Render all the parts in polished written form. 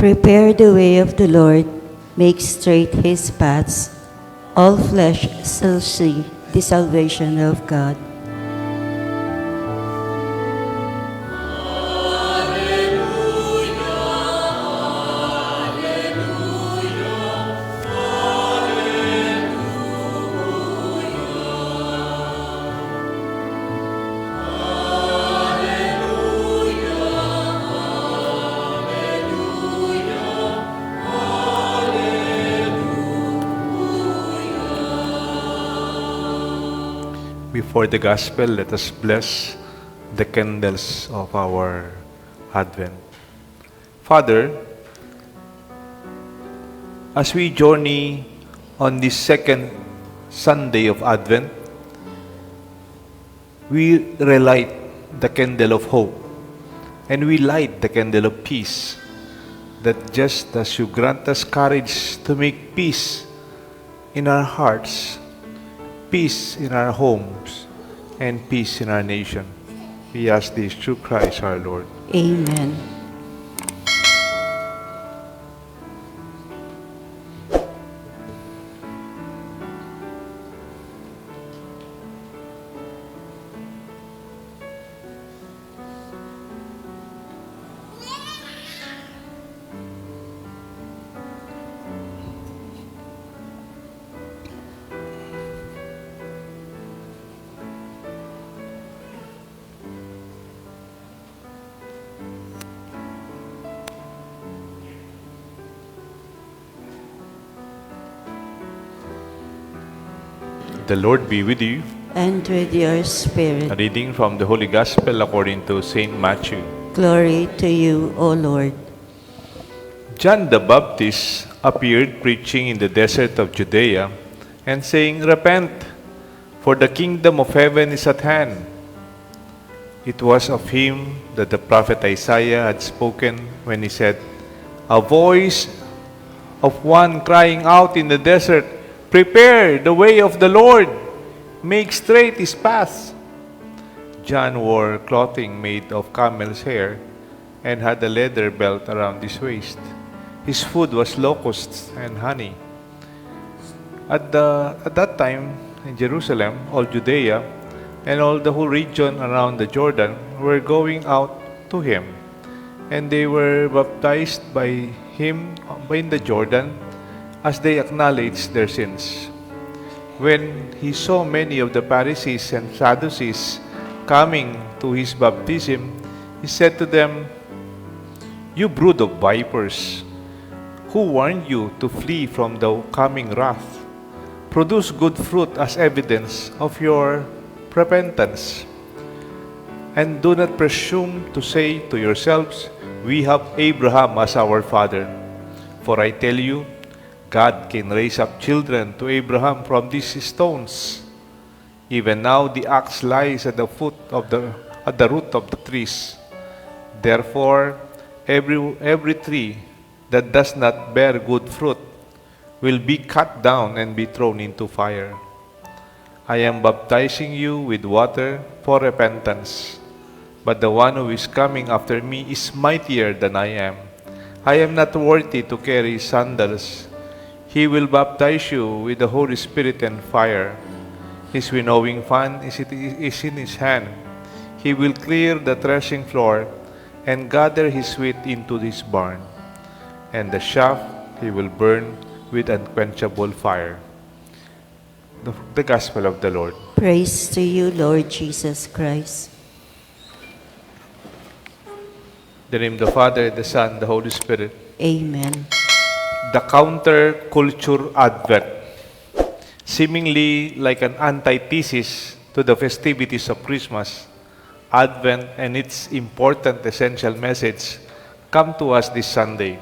Prepare the way of the Lord, make straight his paths. All flesh shall see the salvation of God. Before the gospel, let us bless the candles of our Advent. Father, as we journey on this second Sunday of Advent, we relight the candle of hope and we light the candle of peace, that just as you grant us courage to make peace in our hearts, peace in our homes, and peace in our nation. We ask this through Christ our Lord. Amen. The Lord be with you. And with your spirit. A reading from the Holy Gospel according to Saint Matthew. Glory to you, O Lord. John the Baptist appeared preaching in the desert of Judea and saying, "Repent, for the kingdom of heaven is at hand." It was of him that the prophet Isaiah had spoken when he said, "A voice of one crying out in the desert, prepare the way of the Lord, make straight his paths." John wore clothing made of camel's hair and had a leather belt around his waist. His food was locusts and honey. At that time, in Jerusalem, all Judea, and all the whole region around the Jordan were going out to him, and they were baptized by him in the Jordan, as they acknowledged their sins. When he saw many of the Pharisees and Sadducees coming to his baptism, he said to them, "You brood of vipers, who warned you to flee from the coming wrath? Produce good fruit as evidence of your repentance. And do not presume to say to yourselves, 'We have Abraham as our father.' For I tell you, God can raise up children to Abraham from these stones. Even now the axe lies at the root of the trees. Therefore, every tree that does not bear good fruit will be cut down and be thrown into fire. I am baptizing you with water for repentance, but the one who is coming after me is mightier than I am. I am not worthy to carry his sandals. He will baptize you with the Holy Spirit and fire. His winnowing fan is in his hand. He will clear the threshing floor and gather his wheat into his barn. And the chaff he will burn with unquenchable fire." The Gospel of the Lord. Praise to you, Lord Jesus Christ. In the name of the Father, the Son, the Holy Spirit. Amen. The counter-culture Advent, seemingly like an antithesis to the festivities of Christmas, Advent and its important essential message come to us this Sunday.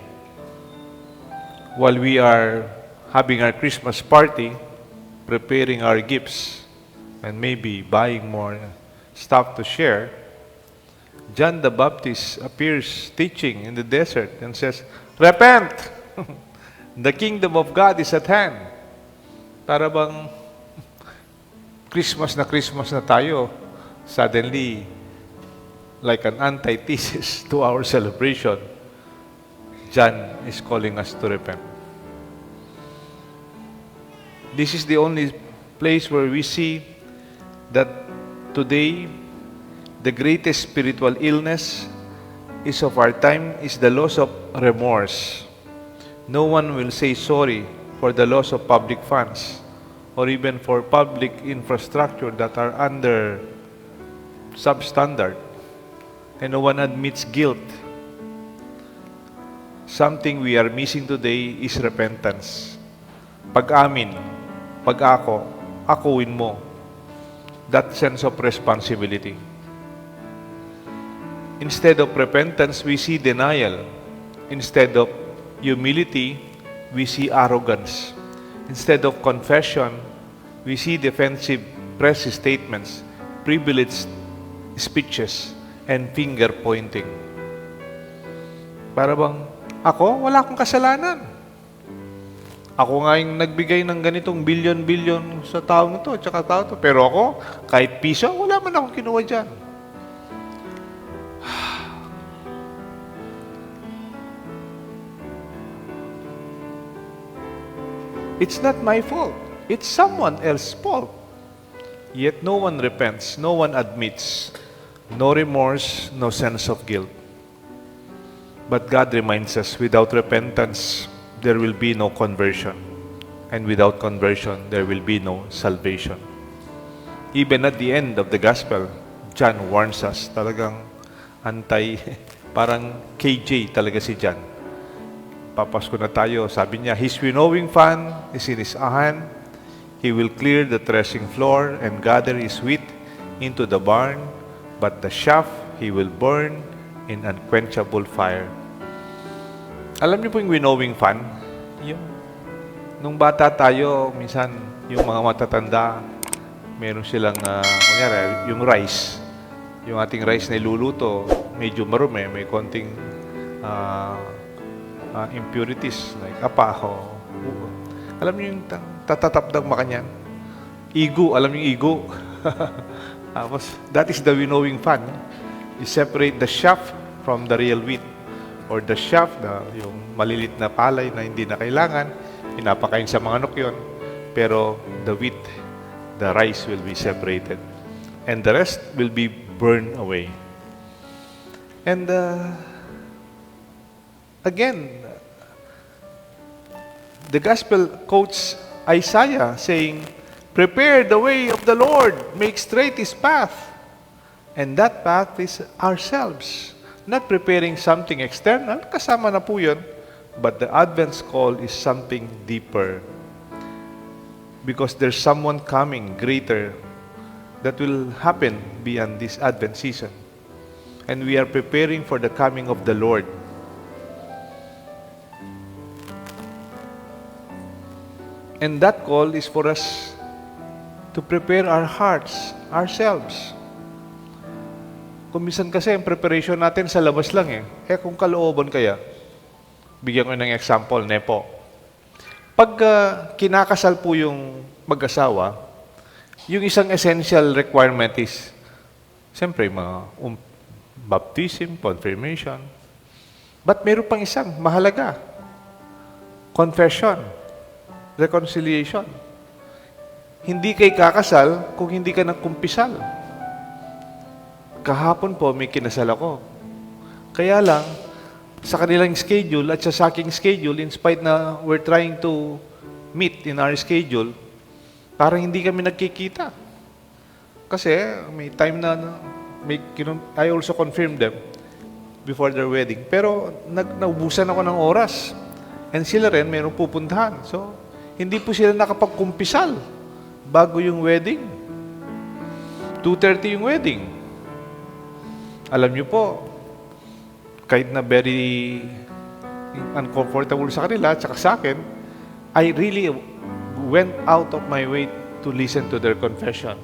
While we are having our Christmas party, preparing our gifts, and maybe buying more stuff to share, John the Baptist appears teaching in the desert and says, "Repent! The kingdom of God is at hand." Para bang Christmas na tayo, suddenly, like an antithesis to our celebration, John is calling us to repent. This is the only place where we see that today the greatest spiritual illness is of our time is the loss of remorse. No one will say sorry for the loss of public funds or even for public infrastructure that are under substandard, and no one admits guilt. Something we are missing today is repentance. Pag-amin, pag-ako, akuin mo. That sense of responsibility. Instead of repentance, we see denial. Instead of humility, we see arrogance. Instead of confession, we see defensive press statements, privileged speeches, and finger-pointing. Para bang, ako, wala akong kasalanan. Ako nga yung nagbigay ng ganitong bilyon-bilyon sa taong ito, tsaka tao ito. Pero ako, kahit piso, wala man akong kinuha dyan. It's not my fault. It's someone else's fault. Yet no one repents, no one admits, no remorse, no sense of guilt. But God reminds us, without repentance, there will be no conversion. And without conversion, there will be no salvation. Even at the end of the gospel, John warns us, talagang parang KJ talaga si John. Papasko na tayo, sabi niya, his winnowing fan is in his hand. He will clear the threshing floor and gather his wheat into the barn, but the chaff he will burn in unquenchable fire. Alam niyo po yung winnowing fan? Nung bata tayo, minsan, yung mga matatanda, meron silang, kunyari, yung rice. Yung ating rice na iluluto, medyo marumi, may konting impurities, like apaho. Alam niyo yung tatatapdag makanyan? Igu, alam niyo yung igu? That is the winnowing fan. You separate the chaff from the real wheat. Or the chaff, yung malilit na palay na hindi na kailangan, pinapakain sa mga anok yun. Pero the wheat, the rice will be separated. And the rest will be burned away. And again, the gospel quotes Isaiah saying, prepare the way of the Lord, make straight his path. And that path is ourselves. Not preparing something external, kasama na po yun. But the Advent's call is something deeper. Because there's someone coming greater that will happen beyond this Advent season. And we are preparing for the coming of the Lord. And that call is for us to prepare our hearts, ourselves. Kung minsan kasi, ang preparation natin sa labas lang eh. Kung kalooban kaya, bigyan ko ng example, nepo. Pag kinakasal po yung mag-asawa, yung isang essential requirement is, siyempre, mga baptism, confirmation. But meron pang isang mahalaga. Confession. Reconciliation. Hindi kay kakasal kung hindi ka nagkumpisal. Kahapon po, may kinasal ako. Kaya lang, sa kanilang schedule at sa aking schedule, in spite na we're trying to meet in our schedule, parang hindi kami nagkikita. Kasi may time na I also confirmed them before their wedding. Pero naubusan ako ng oras. And sila rin, mayroong pupuntahan. So, hindi po sila nakapagkumpisal bago yung wedding. 2:30 yung wedding. Alam niyo po, kahit na very uncomfortable sa kanila at sa akin, I really went out of my way to listen to their confession.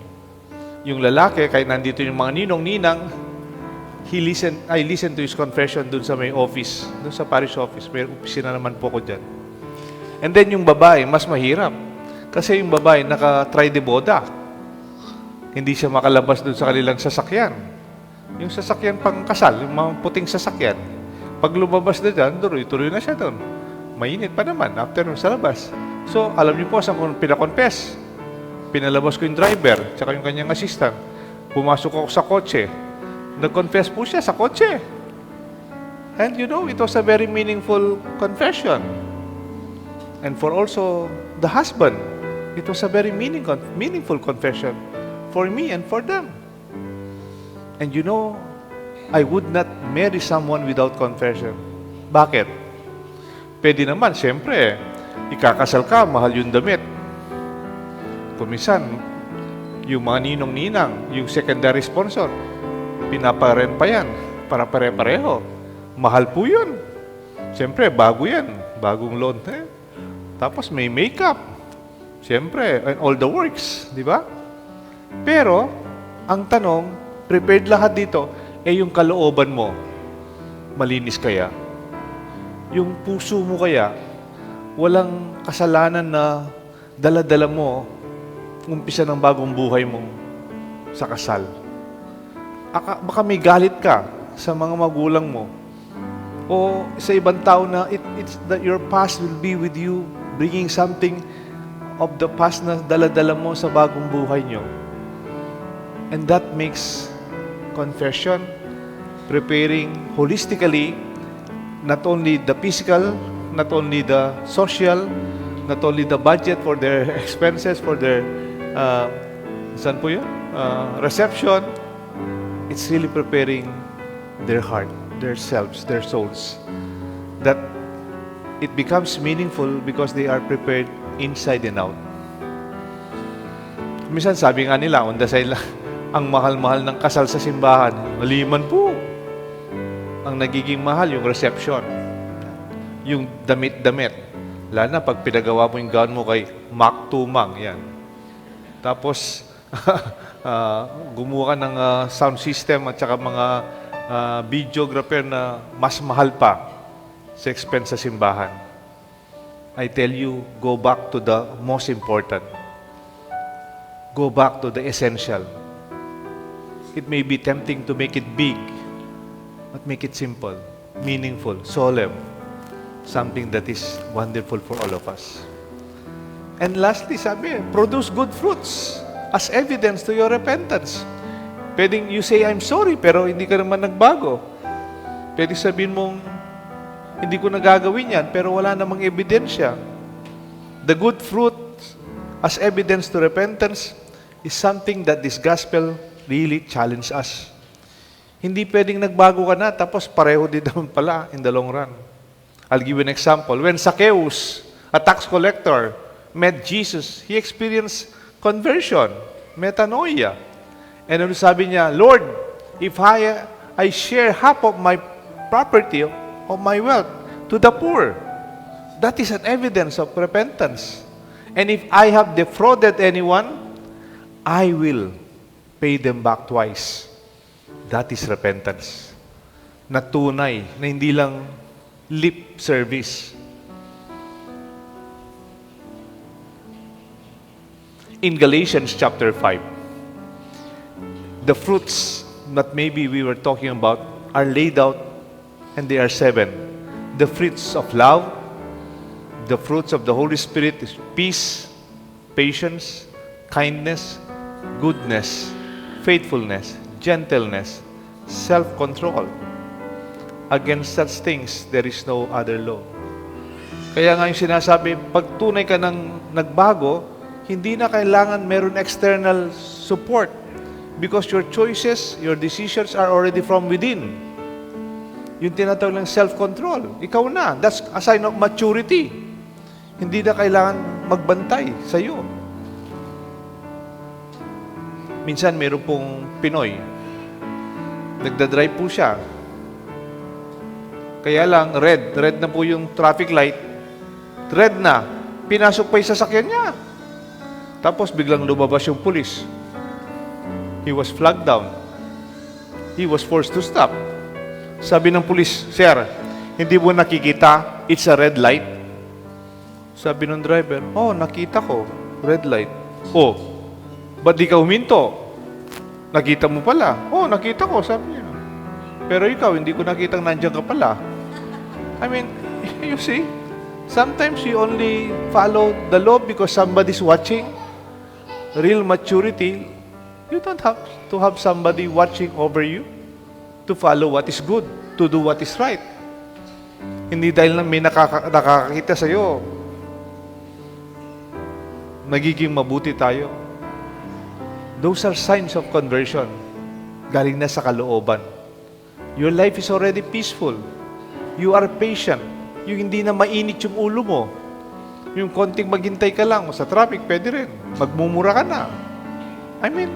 Yung lalaki, kahit nandito yung mga ninong-ninang, I listened to his confession dun sa may office, dun sa parish office. May opisina naman po ko dyan. And then yung babae, mas mahirap. Kasi yung babae, naka-try de boda. Hindi siya makalabas dun sa kanilang sasakyan. Yung sasakyan pang kasal, yung mga puting sasakyan. Pag lumabas na dyan, tuloy na siya doon. Mainit pa naman, after sa labas. So, alam niyo po, saan ko pinakonfess? Pinalabas ko yung driver, tsaka yung kanyang assistant. Pumasok ako sa kotse. Nag-confess po siya sa kotse. And you know, it was a very meaningful confession. And for also the husband, it was a very meaningful confession for me and for them. And you know, I would not marry someone without confession. Bakit? Pwede naman, siyempre, ikakasal ka, mahal yung damit. Kumisan, yung mga ninong-ninang, yung secondary sponsor, pinaparen pa yan, para pare-pareho. Mahal po yun. Siyempre, bago yan, bagong loan. Tapos may makeup. Siyempre, and all the works, di ba? Pero, ang tanong, prepared lahat dito, yung kalooban mo, malinis kaya? Yung puso mo kaya, walang kasalanan na dala-dala mo, umpisa ng bagong buhay mo sa kasal. Baka may galit ka sa mga magulang mo, o sa ibang tao na it's that your past will be with you, bringing something of the past na dala-dala mo sa bagong buhay nyo. And that makes confession, preparing holistically, not only the physical, not only the social, not only the budget for their expenses, for their, saan po yun? Reception. It's really preparing their heart, their selves, their souls. That it becomes meaningful because they are prepared inside and out. Minsan sabi nga nila, on the side lang, ang mahal-mahal ng kasal sa simbahan, maliman po. Ang nagiging mahal, yung reception. Yung damit-damit. Lalo na pag pinagawa mo yung gown mo kay Mac Tumang, yan. Tapos, gumawa ka ng sound system at saka mga videographer na mas mahal pa sa expense sa simbahan. I tell you, go back to the most important. Go back to the essential. It may be tempting to make it big, but make it simple, meaningful, solemn. Something that is wonderful for all of us. And lastly, sabi, produce good fruits as evidence to your repentance. Pwedeng you say, I'm sorry, pero hindi ka naman nagbago. Pwede sabihin mong, hindi ko nagagawin yan, pero wala namang ebidensya. The good fruit as evidence to repentance is something that this gospel really challenge us. Hindi pwedeng nagbago ka na, tapos pareho din naman pala in the long run. I'll give you an example. When Zacchaeus, a tax collector, met Jesus, he experienced conversion, metanoia. And ano sabi niya, Lord, if I share half of my property, of my wealth, to the poor, that is an evidence of repentance. And if I have defrauded anyone, I will pay them back twice. That is repentance. Na tunay, na hindi lang lip service. In Galatians chapter 5, the fruits that maybe we were talking about are laid out, and they are 7. The fruits of love, the fruits of the Holy Spirit is peace, patience, kindness, goodness, faithfulness, gentleness, self-control. Against such things, there is no other law. Kaya nga yung sinasabi, pag tunay ka ng nagbago, hindi na kailangan meron external support because your choices, your decisions are already from within. Yung tinatawag ng self-control. Ikaw na. That's a sign of maturity. Hindi na kailangan magbantay sa iyo. Minsan, meron pong Pinoy. Nagdadrive po siya. Kaya lang, red na po yung traffic light. Red na. Pinasok pa yung sasakyan niya. Tapos biglang lumabas yung pulis. He was flagged down. He was forced to stop. Sabi ng pulis, Sir, hindi mo nakikita, it's a red light. Sabi ng driver, oh, nakita ko, red light. Oh, ba't di ka huminto? Nakita mo pala. Oh, nakita ko, sabi niya. Pero ikaw, hindi ko nakitang nandiyan ka pala. I mean, you see, sometimes you only follow the law because somebody's watching. Real maturity, you don't have to have somebody watching over you to follow what is good, to do what is right. Hindi dahil lang may nakakakita sa'yo, nagiging mabuti tayo. Those are signs of conversion. Galing na sa kalooban. Your life is already peaceful. You are patient. Yung hindi na mainit yung ulo mo. Yung konting maghintay ka lang sa traffic, pwede rin. Magmumura ka na. I mean,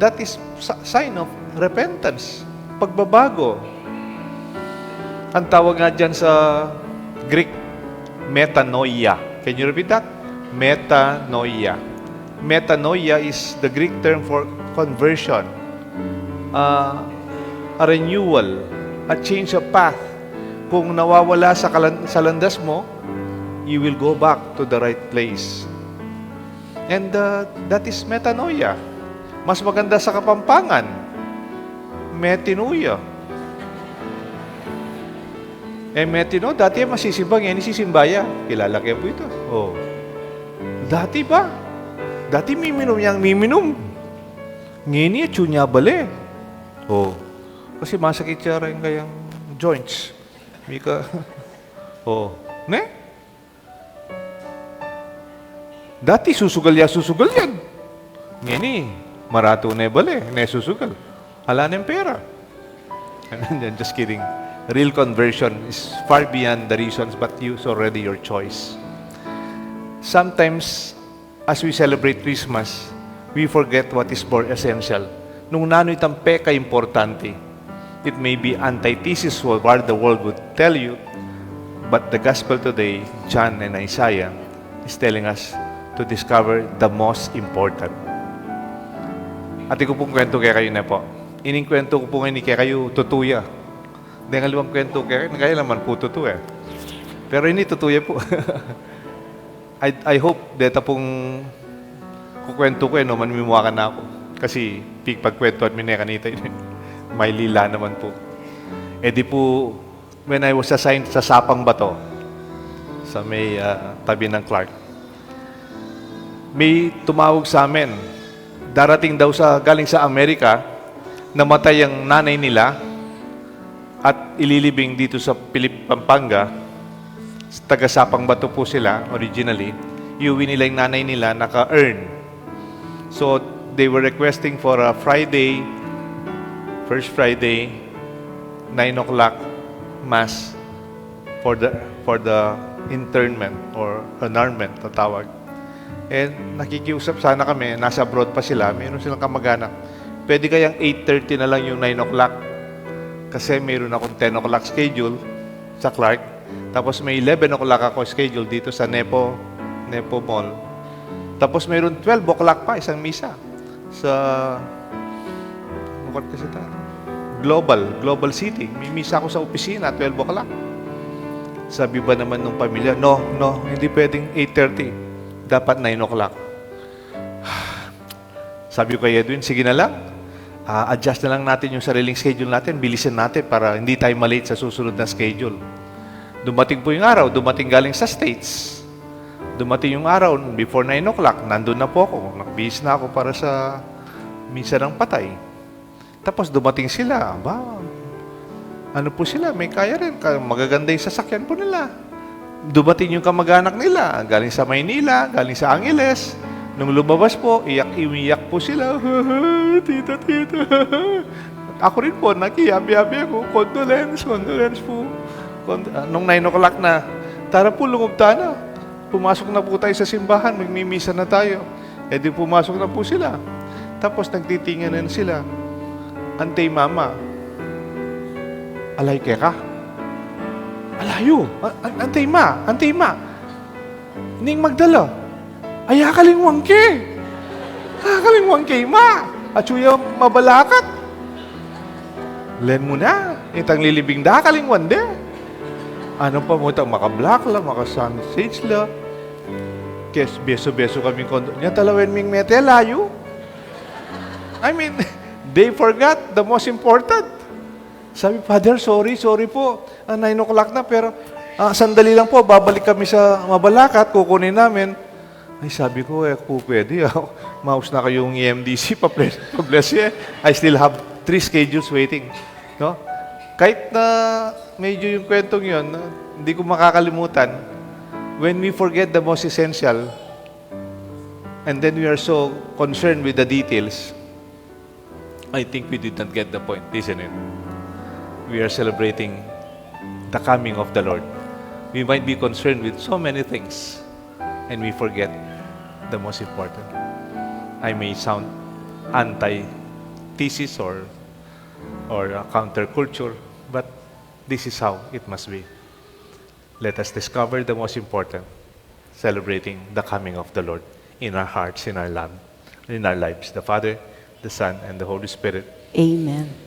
that is sign of repentance. Pagbabago. Ang tawag nga dyan sa Greek, metanoia. Can you repeat that? Metanoia. Metanoia is the Greek term for conversion. A renewal, a change of path. Kung nawawala sa landas mo, you will go back to the right place. And that is metanoia. Mas maganda sa Kapampangan, metanoia. Metino, dati masisimbang yan, isisimbaya. Kilala kayo po ito. Oh. Dati ba? Dati miminom. Ngini, chunya bale. Oh. Kasi masakit siya rin kayang joints. Mika. Oh. Ne? Dati susugal yan. Ngini, marato na bale, ne susugal. Hala na yung pera. Just kidding. Real conversion is far beyond the reasons, but it's already your choice. Sometimes, as we celebrate Christmas, we forget what is more essential. Nung nano'y tampe ka importante, it may be antithesis of what the world would tell you, but the gospel today, John and Isaiah, is telling us to discover the most important. Ati ko pong kwento kaya kayo na po. Ining kwento ko po ngayon kaya kayo tutuya. Hindi nga lumang kwento kaya naman po totoo eh. Pero ini tutuya po. I hope deta pong kukwento ko no, manimimuha ka na ako. Kasi pagkwentuhan mi na kanita may lila naman po. Eh di po, when I was assigned sa Sapang Bato, sa may tabi ng Clark, may tumawag sa amin. Darating daw galing sa Amerika, namatay ang nanay nila, at ililibing dito sa Pampanga, taga Sapang Bato po sila, originally, iuwi nila yung nanay nila, naka-earn. So, they were requesting for a Friday, first Friday, 9 o'clock Mass for the internment or annulment, tatawag. And nakikiusap sana kami, nasa abroad pa sila, mayroon silang kamag-anak. Pwede kayang 8:30 na lang yung 9 o'clock. Kasi mayroon akong 10 o'clock schedule sa Clark. Tapos may 11 o'clock ako schedule dito sa Nepo Mall. Tapos mayroon 12 o'clock pa, isang misa. Sa kasi Global City. May misa ako sa opisina, 12 o'clock. Sabi ba naman ng pamilya, no, hindi pwedeng 8:30. Dapat 9 o'clock. Sabi ko kay Edwin, sige na lang. Adjust na lang natin yung sariling schedule natin, bilisan natin para hindi tayo malate sa susunod na schedule. Dumating po yung araw, dumating galing sa States. Dumating yung araw, before 9 o'clock, nandun na po ako. Nagbihis na ako para sa misa ng patay. Tapos dumating sila, ano po sila, may kaya rin, magaganda yung sasakyan po nila. Dumating yung kamag-anak nila, galing sa Maynila, galing sa Angeles. Nung lumabas po, iyak po sila. Tita. Ako rin po, nakiyabi-yabi ako. Condolence po. Nung 9 o'clock na, tara po, lumubta na. Pumasok na po tayo sa simbahan, magmimisa na tayo. Eh di pumasok na po sila. Tapos nagtitinginan sila. Antay mama, alay ka? Alayo. Antay ma. Ning Magdala. Ay, hakalingwang ke, ma. At suya mabalakat. Len mo na. Itang lilibing da, hakalingwan de. Ano pa mo itang maka-black la, maka-sunsage la. Kes, beso-beso kaming kondo. Nya talawen ming mete, layo. I mean, they forgot the most important. Sabi, Father, sorry po. 9 o'clock na, pero sandali lang po, babalik kami sa Mabalacat, kukunin namin. Ay, sabi ko, po pwede. Maus na kayong EMDC, pa-bless you. I still have 3 schedules waiting. No? Kahit na medyo yung kwentong yun, hindi ko makakalimutan, when we forget the most essential, and then we are so concerned with the details, I think we did not get the point, isn't it? We are celebrating the coming of the Lord. We might be concerned with so many things, and we forget the most important. I may sound anti-thesis or counterculture, but this is how it must be. Let us discover the most important, celebrating the coming of the Lord in our hearts, in our lives, the Father, the Son, and the Holy Spirit. Amen.